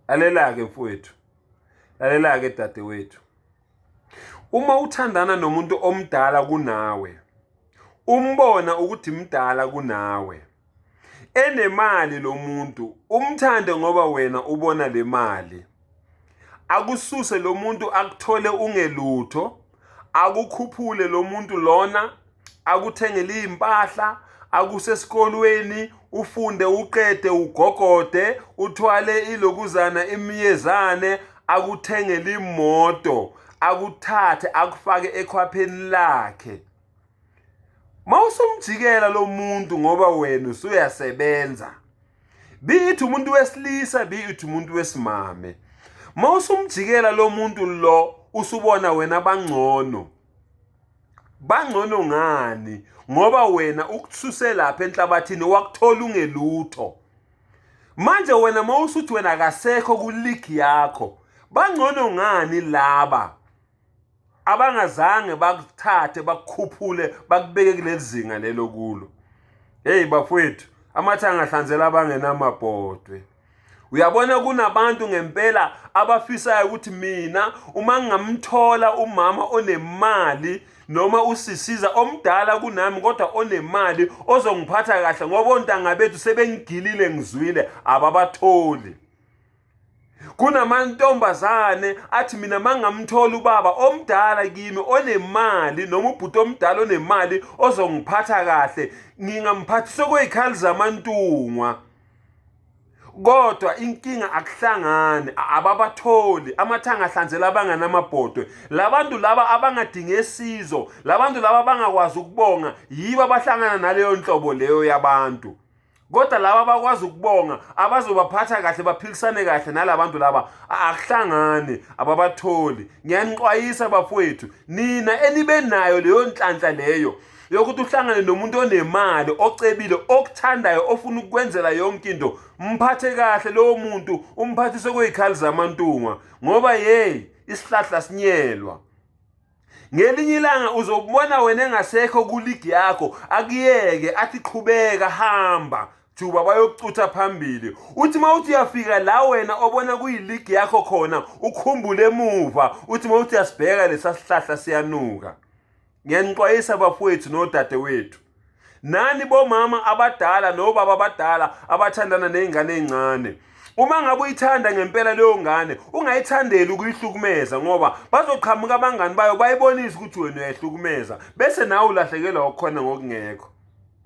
Lalela-ke mfowethu, lalela-ke dadewethu. Uma uthandana nomuntu omdala kunawe, umbona ukuthi mdala kunawe, enemali lo muntu, umthande ngoba wena ubona le mali. Akususe lo muntu akuthole ungelutho, akukhuphule lo muntu lona, akuthengele impahla, akusesikolweni, ufunde uqede ugogode, uthwale ilokuzana imiyezane, akuthengele imoto, akuthathe akufake ekhwapheni lakhe. Mawusumjikela lo muntu ngoba wena usuyasebenza, bithi umuntu wesilisa bithi umuntu wesimame, mawusumjikela lo muntu lo usubona wena bangcono ngani? Ngoba wena ukususela lapha enhlabathini wakuthola ungelutho. Manje wena mawusuthi wena akasekho kuligi yakho, bangcono ngani laba abangazange bakuthathe bakukhuphule bakubeke kuleli zinga lelo kulo? Hey bafowethu, amathanga ahlanzela abangenamabhodwe. Uyabona kunabantu ngempela abafisayo ukuthi mina uma ngingamthola umama onemali noma usisiza omdala kunami kodwa onemali ozongiphatha kahle ngoba ontanga bethu sebengigilile ngizwile ababatholi. Kunamantombazane athi mina mangamthola ubaba omdala kimi onemali noma ubhuti omdala onemali ozongiphatha kahle, ngingamphathisa kwezikhali zamantungwa. Kodwa inkinga akuhlangani, ababatholi, amathanga ahlanzela abanganamabhodwe. Labantu laba abangadinge isizo, labantu laba abangakwazi ukubonga, yibo abahlangana naleyo nhlobo leyo yabantu. Kodwa laba abakwazi ukubonga, abazobaphatha kahle baphilisane kahle nalabantu laba, akuhlangani, ababatholi. Ngiyanixwayisa bafowethu, nina enibe nayo leyo nhlanhla leyo yokuthi uhlangane nomuntu onemali, ocebile, okuthandayo, ofuna ukukwenzela yonke into, mphathe kahle lowo muntu, umphathise kwezikhali zamantungwa ngoba isihlahla sinyelwa. Ngelinye ilanga uzobona wena engasekho kuligi yakho, akuyeke athi qhubeka hamba juba bayokucutha phambili. Uthi mawuthi uyafika la wena obona kuyiligi yakho khona, ukhumbule emuva, uthi mawuthi uyasibheka lesa sihlahla siyanuka. Ngiyanixwayisa bafowethu nodadewethu, nani bomama abadala nobaba abadala abathandana nezingane ezincane, uma ngabe uyithanda ngempela leyo ngane, ungayithandeli ukuyihlukumeza ngoba bazoqhamuka abangani bayo bayibonise ukuthi wena uyahlukumeza bese nawe ulahlekelwa ukukhona ngokungekho.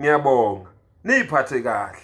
Ngiyabonga, niphathe kahle.